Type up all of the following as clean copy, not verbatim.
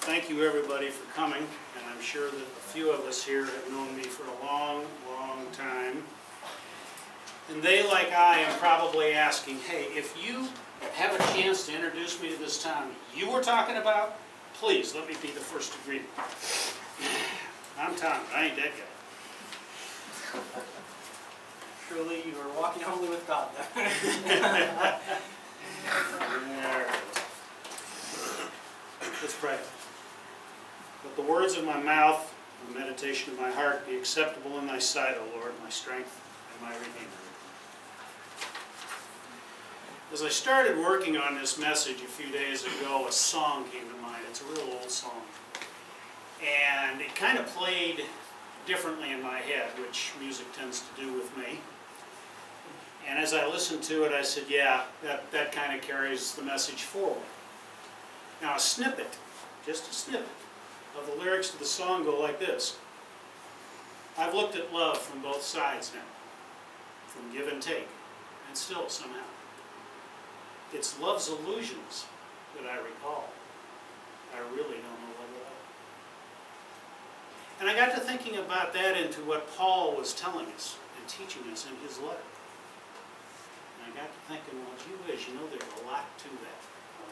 thank you everybody for coming, and I'm sure that a few of us here have known me for a long, long time. And they, like I, am probably asking, hey, if you have a chance to introduce me to this town you were talking about, please let me be the first to greet you. I'm Tom, I ain't that guy. Truly, you are walking only with God. Let's pray. Let the words of my mouth and the meditation of my heart be acceptable in thy sight, O Lord, my strength and my Redeemer. As I started working on this message a few days ago, a song came to mind. It's a real old song. And it kind of played differently in my head, which music tends to do with me. And as I listened to it, I said, yeah, that kind of carries the message forward. Now a snippet, just a snippet, of the lyrics to the song go like this. I've looked at love from both sides now, from give and take, and still somehow. It's love's illusions that I recall. I really don't know love at all. And I got to thinking about that into what Paul was telling us and teaching us in his letter. And I got to thinking, well, gee whiz, you know, there's a lot to that.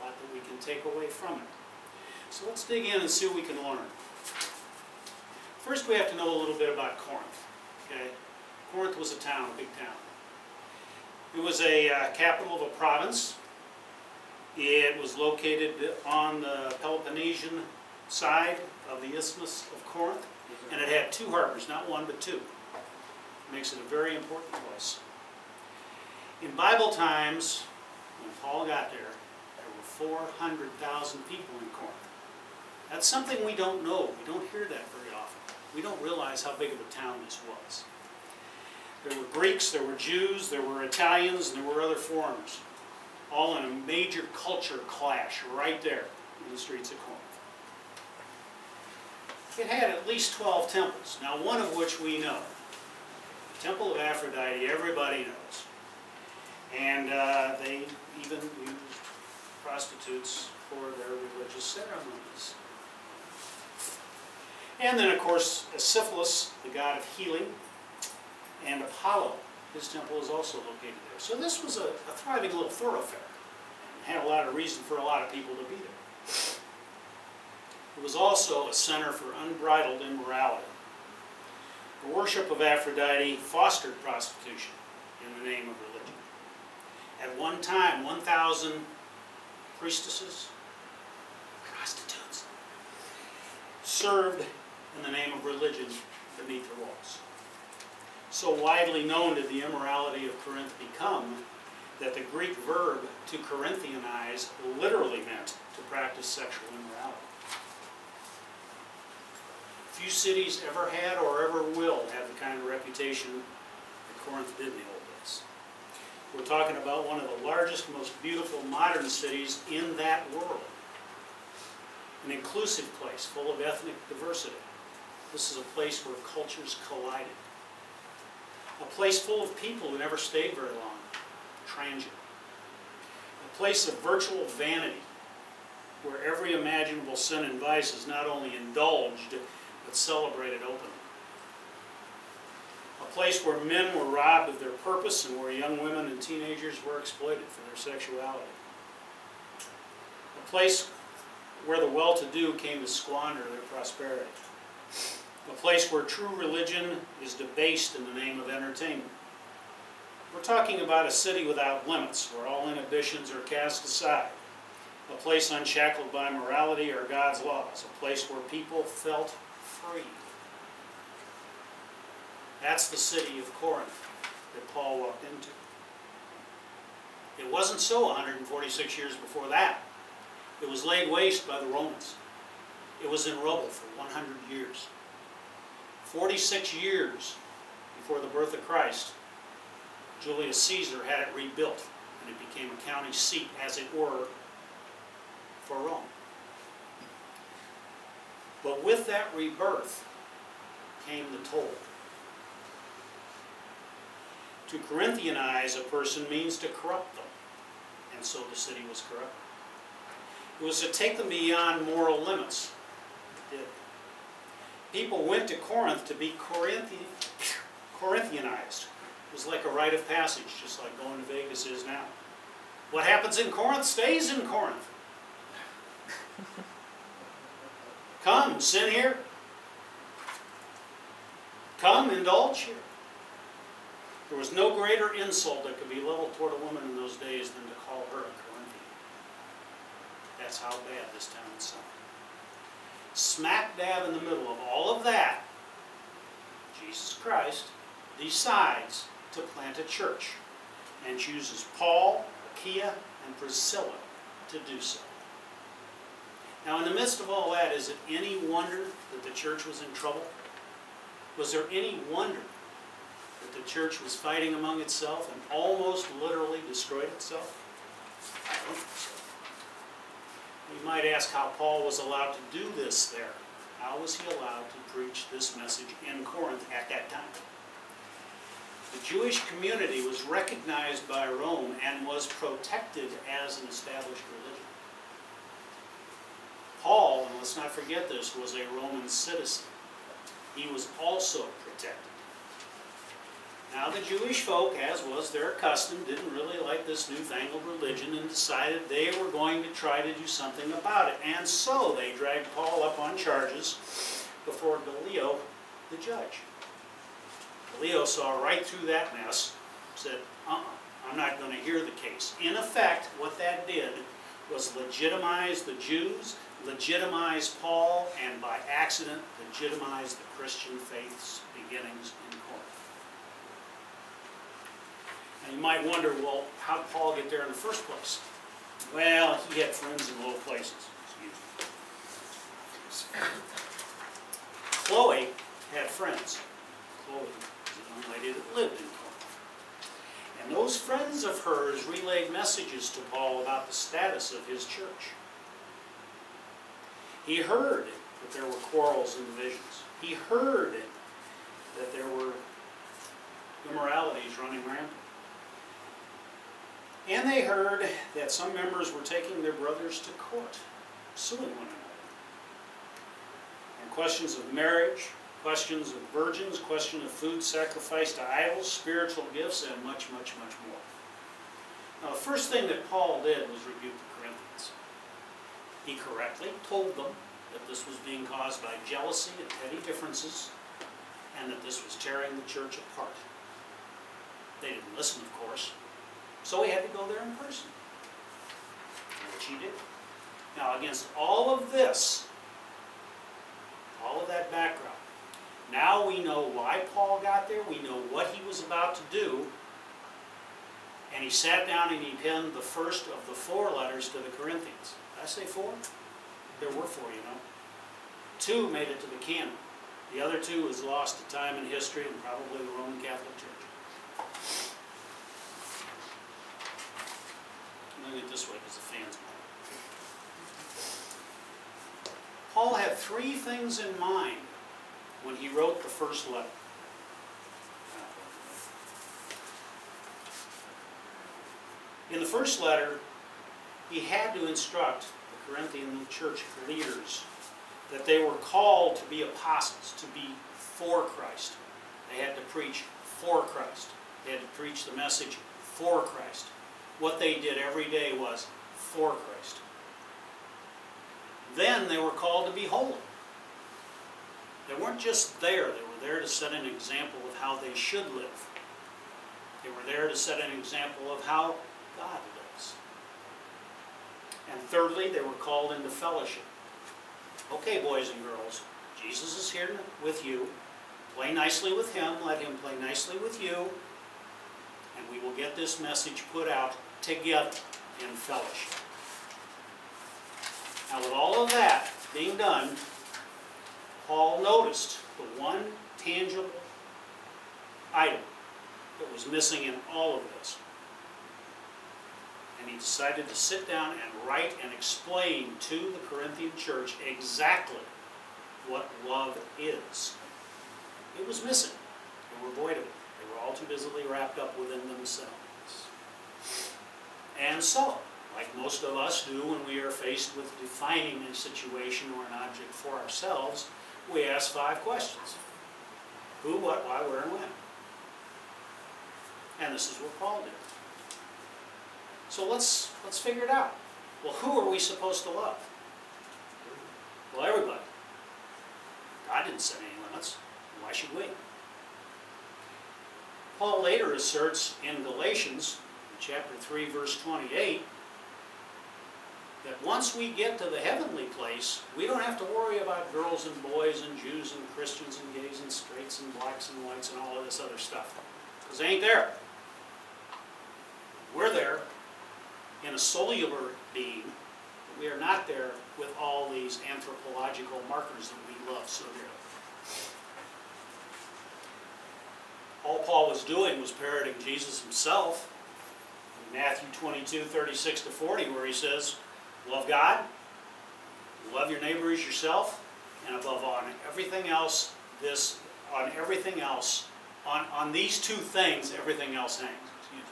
A lot that we can take away from it. So let's dig in and see what we can learn. First, we have to know a little bit about Corinth. Okay? Corinth was a town, a big town. It was a capital of a province. It was located on the Peloponnesian side of the Isthmus of Corinth, and it had two harbors, not one but two. It makes it a very important place. In Bible times, when Paul got there were 400,000 people in Corinth. That's something we don't know. We don't hear that very often. We don't realize how big of a town this was. There were Greeks, there were Jews, there were Italians, and there were other foreigners, all in a major culture clash right there in the streets of Corinth. It had at least 12 temples, now one of which we know. The Temple of Aphrodite, everybody knows. And they even used prostitutes for their religious ceremonies. And then, of course, Syphilis, the god of healing, and Apollo, his temple is also located there. So this was a thriving little thoroughfare, and had a lot of reason for a lot of people to be there. It was also a center for unbridled immorality. The worship of Aphrodite fostered prostitution in the name of religion. At one time, 1,000 priestesses, prostitutes, served in the name of religion beneath the walls. So widely known did the immorality of Corinth become that the Greek verb to Corinthianize literally meant to practice sexual immorality. Few cities ever had or ever will have the kind of reputation that Corinth did in the old days. We're talking about one of the largest, most beautiful modern cities in that world. An inclusive place full of ethnic diversity. This is a place where cultures collided. A place full of people who never stayed very long, transient. A place of virtual vanity, where every imaginable sin and vice is not only indulged, but celebrated openly. A place where men were robbed of their purpose and where young women and teenagers were exploited for their sexuality. A place where the well-to-do came to squander their prosperity. A place where true religion is debased in the name of entertainment. We're talking about a city without limits, where all inhibitions are cast aside. A place unshackled by morality or God's laws. A place where people felt free. That's the city of Corinth that Paul walked into. It wasn't so 146 years before that. It was laid waste by the Romans. It was in rubble for 100 years. 46 years before the birth of Christ, Julius Caesar had it rebuilt, and it became a county seat, as it were, for Rome. But with that rebirth came the toll. To Corinthianize a person means to corrupt them, and so the city was corrupted. It was to take them beyond moral limits did. People went to Corinth to be Corinthianized. It was like a rite of passage, just like going to Vegas is now. What happens in Corinth stays in Corinth. Come, sin here. Come, indulge here. There was no greater insult that could be leveled toward a woman in those days than to call her a Corinthian. That's how bad this town is selling. Smack dab in the middle of all of that, Jesus Christ decides to plant a church and chooses Paul, Achaia, and Priscilla to do so. Now, in the midst of all that, is it any wonder that the church was in trouble? Was there any wonder that the church was fighting among itself and almost literally destroyed itself? I don't think so. You might ask how Paul was allowed to do this there. How was he allowed to preach this message in Corinth at that time? The Jewish community was recognized by Rome and was protected as an established religion. Paul, and let's not forget this, was a Roman citizen. He was also protected. Now the Jewish folk, as was their custom, didn't really like this newfangled religion and decided they were going to try to do something about it. And so they dragged Paul up on charges before Gallio, the judge. Gallio saw right through that mess, said, I'm not going to hear the case. In effect, what that did was legitimize the Jews, legitimize Paul, and by accident legitimize the Christian faith's beginnings in Corinth. And you might wonder, well, how did Paul get there in the first place? Well, he had friends in low places. Chloe had friends. Chloe was a young lady that lived in Corinth. And those friends of hers relayed messages to Paul about the status of his church. He heard that there were quarrels and divisions. He heard that there were immoralities running rampant. And they heard that some members were taking their brothers to court, suing one another. And questions of marriage, questions of virgins, question of food sacrificed to idols, spiritual gifts, and much, much, much more. Now, the first thing that Paul did was rebuke the Corinthians. He correctly told them that this was being caused by jealousy and petty differences, and that this was tearing the church apart. They didn't listen, of course. So he had to go there in person, which he did. Now, against all of this, all of that background, now we know why Paul got there, we know what he was about to do, and he sat down and he penned the first of the 4 letters to the Corinthians. Did I say 4? There were 4, you know. 2 made it to the canon. The other 2 was lost to time and history and probably the Roman Catholic Church. Look at it this way because the fans matter. Paul had 3 things in mind when he wrote the first letter. In the first letter, he had to instruct the Corinthian church leaders that they were called to be apostles, to be for Christ. They had to preach for Christ. They had to preach the message for Christ. What they did every day was for Christ. Then they were called to be holy. They weren't just there. They were there to set an example of how they should live. They were there to set an example of how God lives. And thirdly, they were called into fellowship. Okay, boys and girls, Jesus is here with you. Play nicely with Him. Let Him play nicely with you. And we will get this message put out together in fellowship. Now, with all of that being done, Paul noticed the one tangible item that was missing in all of this. And he decided to sit down and write and explain to the Corinthian church exactly what love is. It was missing. They were void of it. They were all too busily wrapped up within themselves. And so, like most of us do when we are faced with defining a situation or an object for ourselves, we ask 5 questions. Who, what, why, where, and when. And this is what Paul did. So let's figure it out. Well, who are we supposed to love? Well, everybody. God didn't set any limits. Why should we? Paul later asserts in Galatians, in chapter 3, verse 28, that once we get to the heavenly place, we don't have to worry about girls and boys and Jews and Christians and gays and straights and blacks and whites and all of this other stuff. Because they ain't there. We're there in a cellular being, but we are not there with all these anthropological markers that we love so dearly. All Paul was doing was parroting Jesus himself in Matthew 22, 36 to 40, where he says, love God, love your neighbor as yourself, and above all, on everything else, on these 2 things, everything else hangs. Excuse me.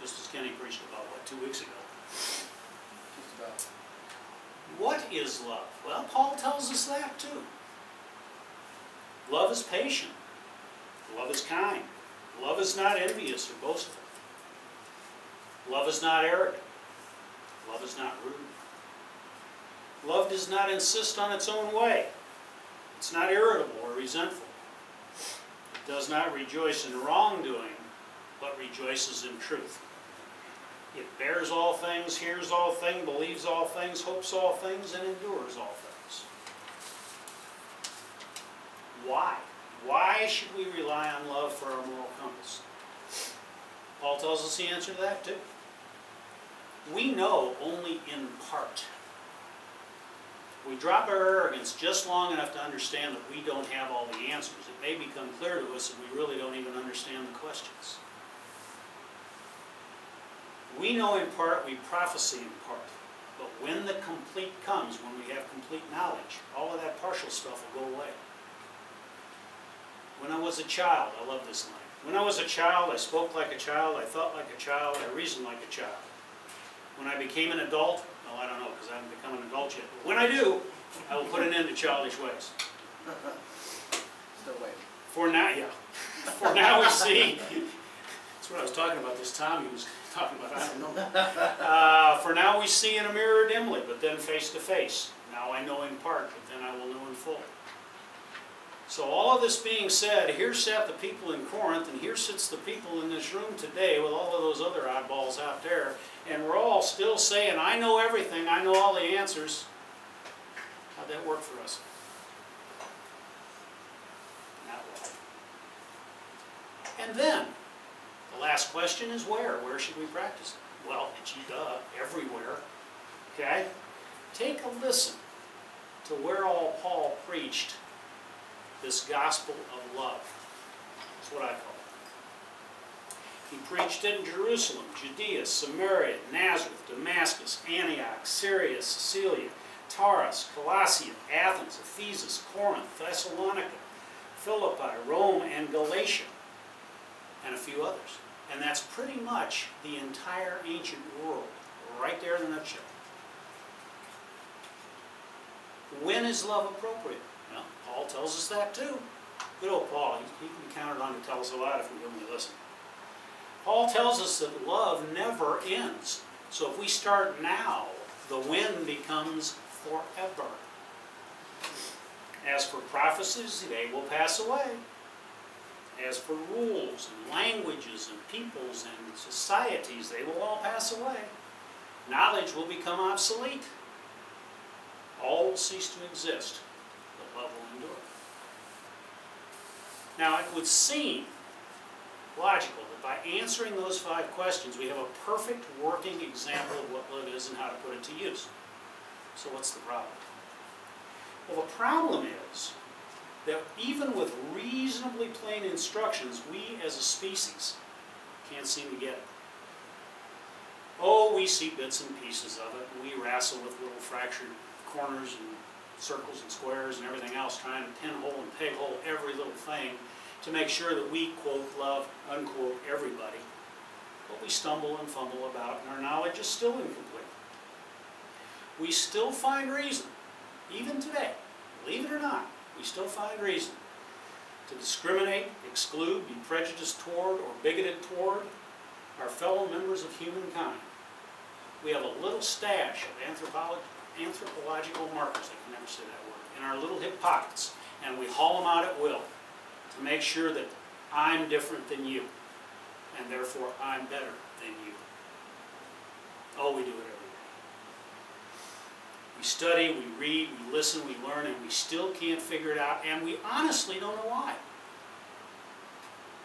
Just as Kenny preached about, 2 weeks ago. Just about. What is love? Well, Paul tells us that too. Love is patient. Love is kind. Love is not envious or boastful. Love is not arrogant. Love is not rude. Love does not insist on its own way. It's not irritable or resentful. It does not rejoice in wrongdoing, but rejoices in truth. It bears all things, hears all things, believes all things, hopes all things, and endures all things. Why? Why should we rely on love for our moral compass? Paul tells us the answer to that too. We know only in part. We drop our arrogance just long enough to understand that we don't have all the answers. It may become clear to us that we really don't even understand the questions. We know in part, we prophesy in part. But when the complete comes, when we have complete knowledge, all of that partial stuff will go away. When I was a child, I love this line. When I was a child, I spoke like a child, I thought like a child, I reasoned like a child. When I became an adult, well, I don't know, because I haven't become an adult yet. But when I do, I will put an end to childish ways. Still waiting. For now we see. That's what I was talking about. This Tom he was talking about. I don't know. For now we see in a mirror dimly, but then face to face. Now I know in part, but then I will know in full. So all of this being said, here sat the people in Corinth, and here sits the people in this room today with all of those other oddballs out there, and we're all still saying, I know everything, I know all the answers. How'd that work for us? Not well. And then, the last question is where? Where should we practice it? Well, everywhere. Okay? Take a listen to where all Paul preached this gospel of love. That's what I call it. He preached it in Jerusalem, Judea, Samaria, Nazareth, Damascus, Antioch, Syria, Cilicia, Taurus, Colossae, Athens, Ephesus, Corinth, Thessalonica, Philippi, Rome, and Galatia, and a few others. And that's pretty much the entire ancient world, right there in a nutshell. When is love appropriate? Well, Paul tells us that too. Good old Paul, he can be counted on to tell us a lot if we only listen. Paul tells us that love never ends. So if we start now, the when becomes forever. As for prophecies, they will pass away. As for rules and languages and peoples and societies, they will all pass away. Knowledge will become obsolete. All will cease to exist. But love will endure. Now, it would seem logical that by answering those 5 questions, we have a perfect working example of what love is and how to put it to use. So what's the problem? Well, the problem is that even with reasonably plain instructions, we as a species can't seem to get it. Oh, we see bits and pieces of it, and we wrestle with little fractured corners and circles and squares and everything else, trying to pinhole and peg-hole every little thing to make sure that we, quote, love, unquote, everybody. but we stumble and fumble about, and our knowledge is still incomplete. We still find reason, even today, believe it or not, we still find reason to discriminate, exclude, be prejudiced toward, or bigoted toward our fellow members of humankind. We have a little stash of anthropological markers, I can never say that word, in our little hip pockets, and we haul them out at will to make sure that I'm different than you, and therefore I'm better than you. Oh, we do it every day. We study, we read, we listen, we learn, and we still can't figure it out, and we honestly don't know why.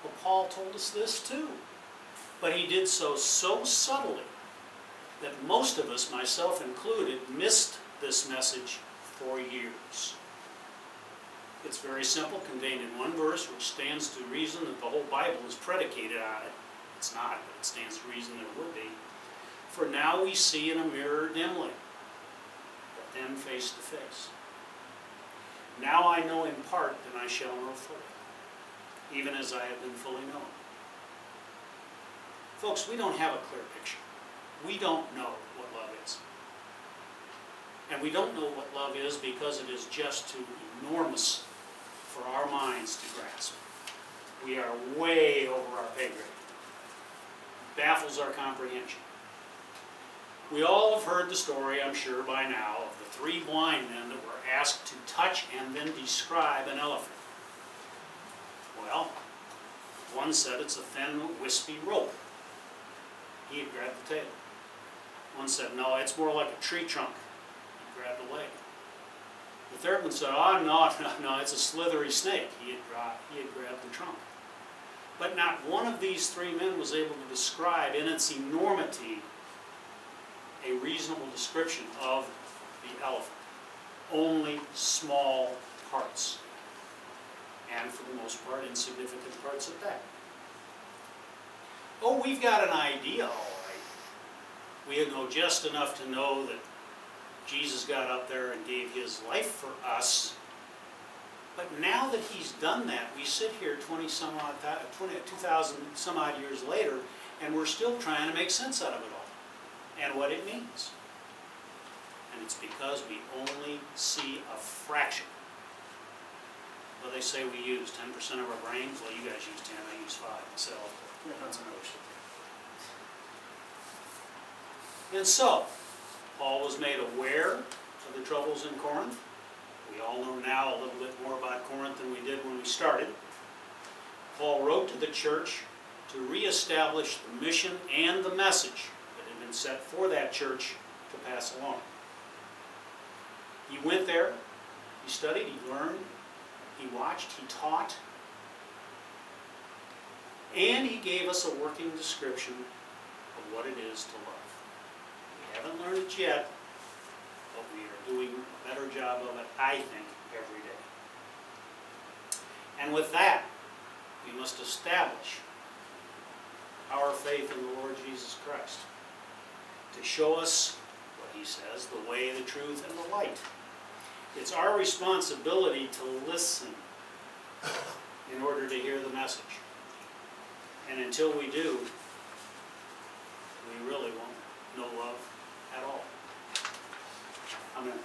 Well, Paul told us this too, but he did so subtly that most of us, myself included, missed this message for years. It's very simple, contained in one verse, which stands to reason that the whole Bible is predicated on it. It's not, but it stands to reason that it would be. For now we see in a mirror dimly, but then face to face. Now I know in part, then I shall know fully, even as I have been fully known. Folks, we don't have a clear picture. We don't know what love is. And we don't know what love is because it is just too enormous for our minds to grasp. We are way over our pay grade. It baffles our comprehension. We all have heard the story, I'm sure by now, of the 3 blind men that were asked to touch and then describe an elephant. Well, one said it's a thin, wispy rope. He had grabbed the tail. One said, no, it's more like a tree trunk. He grabbed a leg. The third one said, oh, no, it's a slithery snake. He had grabbed the trunk. But not one of these 3 men was able to describe in its enormity a reasonable description of the elephant. Only small parts. And for the most part, insignificant parts at that. Oh, we've got an idea, all right. We know just enough to know that Jesus got up there and gave his life for us. But now that he's done that, we sit here 2,000 some odd years later, and we're still trying to make sense out of it all and what it means. And it's because we only see a fraction. Well, they say we use 10% of our brains. Well, you guys use 10, I use 5 myself. That's another story. And so, Paul was made aware of the troubles in Corinth. We all know now a little bit more about Corinth than we did when we started. Paul wrote to the church to reestablish the mission and the message that had been set for that church to pass along. He went there, he studied, he learned, he watched, he taught, and he gave us a working description of what it is to love. We haven't learned it yet, but we are doing a better job of it, I think, every day. And with that, we must establish our faith in the Lord Jesus Christ to show us what he says, the way, the truth, and the light. It's our responsibility to listen in order to hear the message. And until we do, we really won't know love at all. Amen.